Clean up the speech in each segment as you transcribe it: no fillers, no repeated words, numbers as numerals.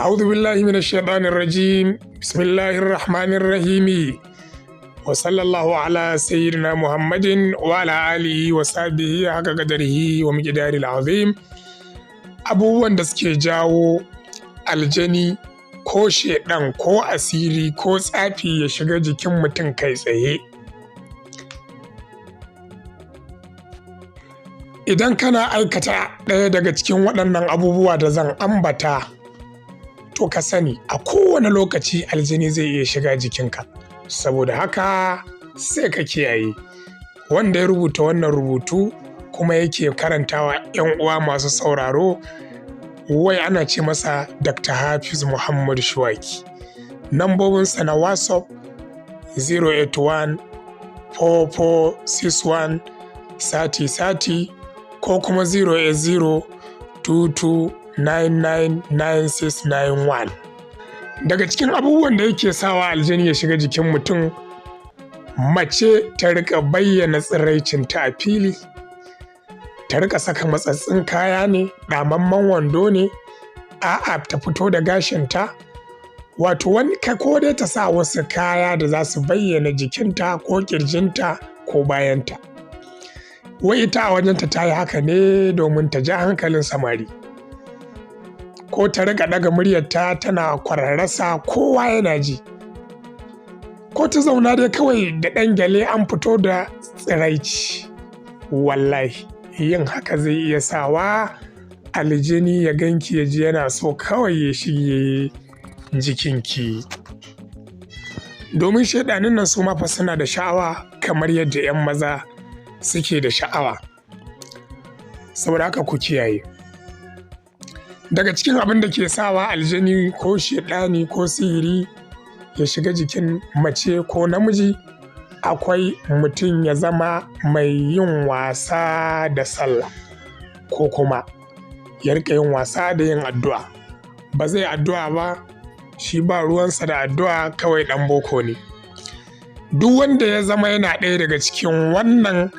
أعوذ بالله من الشيطان الرجيم بسم الله الرحمن الرحيم وصلى الله على سيدنا محمد وعلى آله وصحبه حق قدره ومقداره العظيم. abubuwan da suke jawo aljani ko shedan ko asiri ko tsafi ya shiga jikin mutum kai tsaye. Idan kana aikata ɗaya daga cikin waɗannan abubuwa da zan ambata, to ka sani a kowane lokaci aljani zai iya shiga jikinka. Saboda haka sai ka kiyaye. Wanda ya rubuta wannan rubutu kuma yake karantawa 'yan uwa masu sauraro, wai ana ce masa Dr. Hafiz Muhammad Shuwaki. Nambobinsa na WhatsApp 081 4461 3030 ko kuma 080 22 999691. Daga cikin abubuwan da yake sawa aljani ya shiga jikin mutum, mace ta rika bayyana tsiraicinta a fili, ta rika saka matsatsin kaya ne, ɗamamman wando ne, a'a ta fito da gashinta, wato wani ko dai ta sa wasu kaya da za su bayyana jikinta ko ƙirjinta ko bayanta. Wai ita a wajenta ta yi haka ne domin ta ja hankalin samari, ko ta riga daga muryarta tana kwararrasa kowa yana ji, ko ta zauna dai kawai da ɗan gyale an fito da tsiraici. Wallahi yin haka zai iya sawa aljini ya ganki ya ji yana so kawai ya shige jikinki. Domin shaidanin nan su ma fa suna da sha'awa kamar yadda 'yan maza suke da sha'awa. Saboda haka ku kiyaye. Daga cikin abin da ke sawa aljani ko shaidani ko sihiri ya shiga jikin mace ko namiji, akwai mutum ya zama mai yin wasa da sallah, ko kuma ya rika yin wasa da yin addu'a. Ba zai addu'a ba, shi ba ruwansa da addu'a, kawai ɗan boko ne. Duk wanda ya zama yana ɗaya daga cikin wannan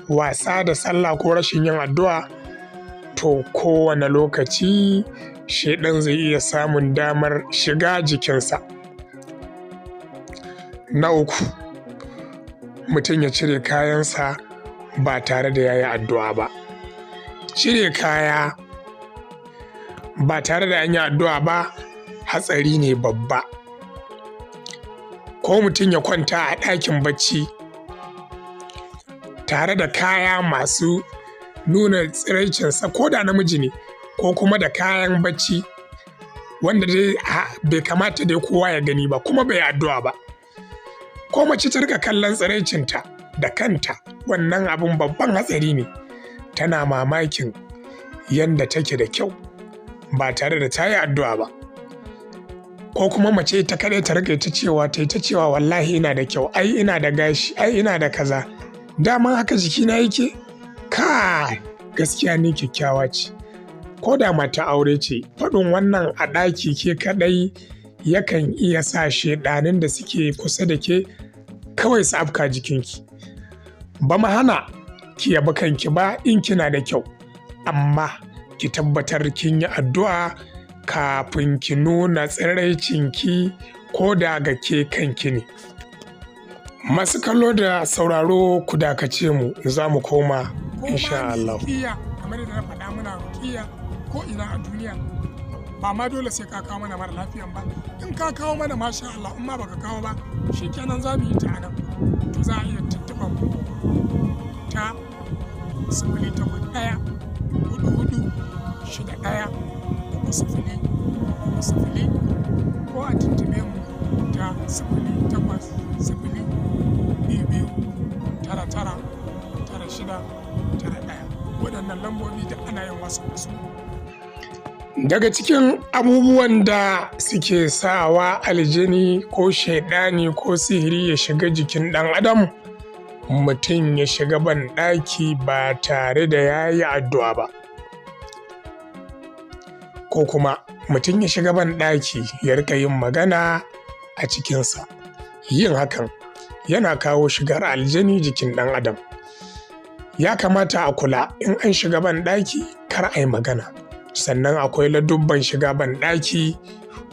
wasa da sallah ko rashin yin addu'a, to kowane lokaci shaidan zai iya samun damar shiga jikinsa. Na uku, mutum ya cire kayansa ba tare da ya yi addu'a ba. Cire kaya ba tare da an yi addu'a ba hatsari ne babba. Ko mutum ya kwanta a ɗakin bacci tare da kaya masu nuna tsiraicinsa, ko da namiji ne, ko kuma da kayan bacci wanda dai bai kamata dai kowa ya gani ba, kuma bai addu'a ba. Ko mace ta rika kallon tsiraicinta da kanta, wannan abun babban hatsari ne. Tana mamakin yanda take da kyau ba tare da ta yi addu'a ba. Ko kuma mace ta kaɗai ta rika ta yi ta cewa wallahi ina da kyau, ai ina da gashi, ai ina da kaza, daman haka jikina yake. Kai, gaskiya ni kyakkyawa ce. Ko da mata aure ce, faɗin wannan a ɗaki ke kaɗai yakan iya sa shaiɗanin da suke kusa da ke kawai su afka jikinki. Ba mu hana ki yabi kanki ba in kina da kyau, amma ki tabbatar kin yi addu'a kafin ki nuna tsiraicinki, ko da ga ke kanki ne. Masu kallo da sauraro ku dakace mu, za mu koma insha Allah. Kamar yadda na faɗa, muna rukiya ko ina a duniya, ba ma dole sai ka kawo mana mara lafiyan ba. In ka kawo mana masha Allah, in ma baka kawo ba shikenan za mu yi ta nan, to za a iya tuntuɓar mu. 081 44 61 00 ko a tuntube mu ta 0800 waɗannan lambobi da ana yin wasu. Daga cikin abubuwan da suke sawa aljini ko shaidani ko sihiri ya shiga jikin ɗan adam, mutum ya shiga banɗaki ba tare da ya yi addu'a ba, ko kuma mutum ya shiga banɗaki ya rika yin magana a cikinsa. Yin hakan yana kawo shigar aljani jikin ɗan adam. Ya kamata a kula in an shiga banɗaki kar a yi magana. Sannan akwai ladubban shiga banɗaki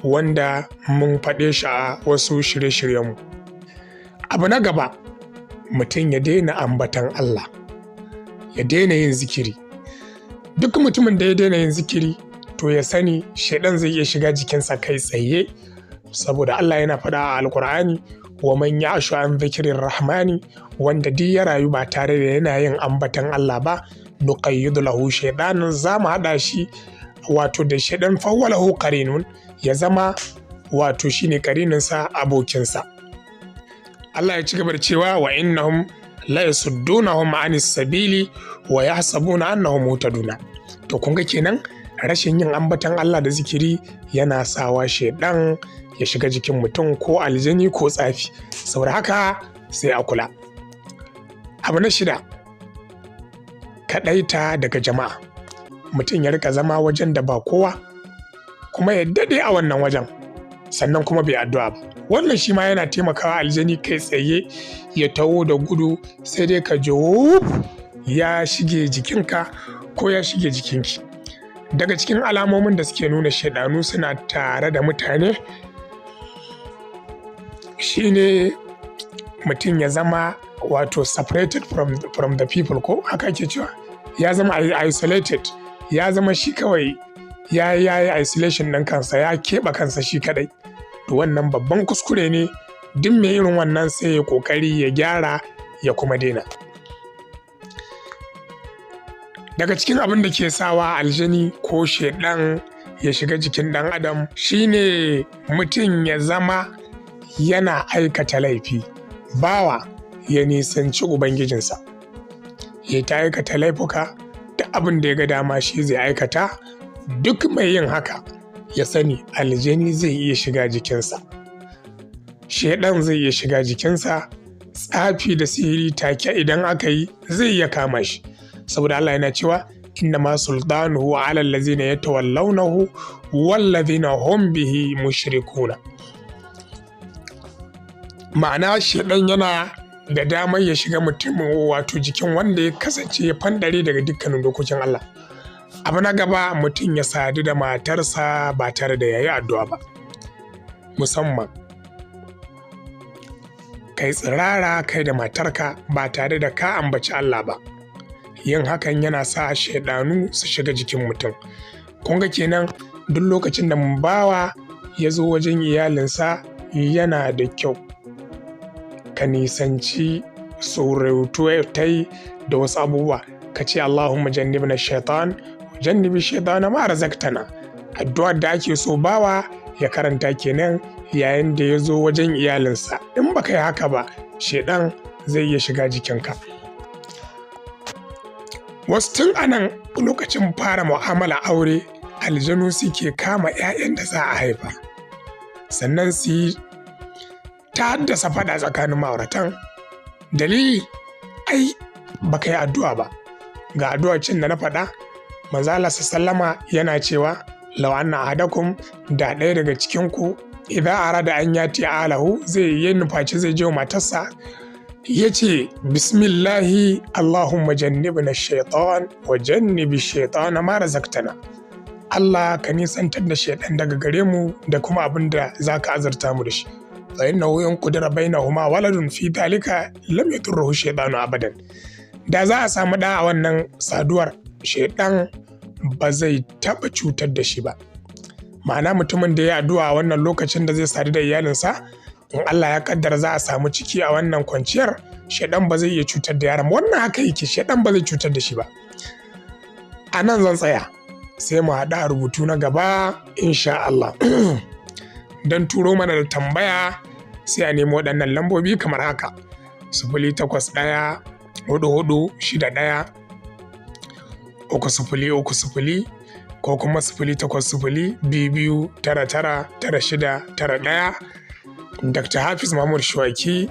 wanda mun faɗe shi a wasu shirye-shiryenmu. Abu na gaba, mutum ya daina ambatan Allah, ya daina yin zikiri. Duk mutumin da ya daina yin zikiri to ya sani shaidan zai iya shiga jikinsa kai tsaye, saboda Allah yana faɗa a Alƙur'ani, wa man ya'shu an zikirin rahmani, wanda duk ya rayu ba tare da yana yin ambatan Allah ba, nuqayyidu lahu shaytanan, za mu haɗa shi wato da shaidan fawwalahu qarinun, ya zama wato shine qarininsa, abokinsa. Allah ya ci gaba da cewa wa innahum la yasuddunahum anis sabili wa yahsabuna annahum muhtaduna. To kun ga kenan rashin yin ambatan Allah da zikiri yana sawa shaidan ya shiga jikin mutum ko aljani ko tsafi. Saboda haka sai a kula. Abu na 6, kaɗaita daga jama'a. Mutum ya rika zama wajen da ba kowa kuma ya daɗe a wannan wajen, sannan kuma bai addu'a ba. Wannan shi ma yana taimakawa aljani kai tsaye ya taho da gudu, sai dai ka ji ya shige jikinka ko ya shige jikinki. Daga cikin alamomin da suke nuna shaidanu suna tare da mutane shine mutum ya zama wato separated from the people, ko haka ake cewa, ya zama isolated, ya zama shi kawai ya yi isolation ɗin kansa, ya keɓe kansa shi kaɗai. To wannan babban kuskure ne. Duk mai irin wannan sai ya ƙoƙari ya gyara ya kuma daina. Daga cikin abin da ke sawa aljani ko shaidan ya shiga jikin ɗan adam shine mutum ya zama yana aikata laifi. Bawa ya nisanci ubangijinsa, ya ta aikata laifuka, da abin da ya ga dama shi zai aikata. Duk mai yin haka ya sani aljani zai iya shiga jikinsa, shaidan zai iya shiga jikinsa, tsafi da sihiri take idan aka yi zai iya kama shi. Saboda Allah yana cewa inna ma sultanuhu ala allazina yatawallawnahu wallazina hum bihi mushrikuna. Ma'ana shaidan yana da damar ya shiga mutum wato jikin wanda ya kasance ya fandare daga dukkanin dokokin Allah. Abu na gaba, mutum ya sadu da matarsa ba tare da yayi addu'a ba. Musamman kai tsirara kai da matarka ba tare da ka ambaci Allah ba. Yin hakan yana sa shaidanu su shiga jikin mutum. Kun ga kenan duk lokacin da bawa ya zo wajen iyalinsa yana da kyau ka nisanci surutai da wasu abubuwa. Ka ce Allahumma jannibna shaitan wa jannibi shaitana ma razaqtana. Addu'ar da ake so bawa ya karanta kenan yayin da ya zo wajen iyalinsa. In baka yi haka ba, shaidan zai iya shiga jikinka. Wasu tun anan lokacin fara mu'amala aure, aljanu suke kama 'ya'yan da za a haifa, sannan su yi ta haddasa faɗa tsakanin ma'auratan. Dalili, ai baka yi addu'a ba. Ga addu'ar cin da na faɗa, manzo Allah sallama yana cewa law anna ahadakum, da ɗaya daga cikinku idan arada an yati alahu, zai yi nufaci zai je matarsa, ya ce bismillahi Allahumma jannibna shaitan wa jannibi shaitana ma razaqtana. Allah ka nisantar da shaitan daga gare mu da kuma abin da za ka azurta mu da shi. Fa innahu yanqudira bainahuma waladun fi dalika lam yaturruhu shaitanu abadan. Da za a samu ɗa a wannan saduwar, shaitan ba zai taɓa cutar da shi ba. Ma'ana mutumin da ya addu'a wannan lokacin da zai sadu da iyalinsa, in Allah ya kaddara za a samu ciki a wannan kwanciyar, shaidan ba zai iya cutar da yaron. Wannan haka yake, shaidan ba zai cutar da shi ba. A nan zan tsaya, sai mu haɗa a rubutu na gaba insha Allah. Don turo mana da tambaya sai a nemo waɗannan lambobi kamar haka: 081 44 61 3030 ko kuma 080 22 99 9691. Dr. Hafiz Mahmud Shuwaki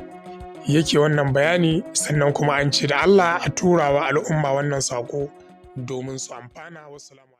yake wannan bayani, sannan kuma an ce da Allah a turawa al'umma wannan saƙo domin su amfana. Wassalamu.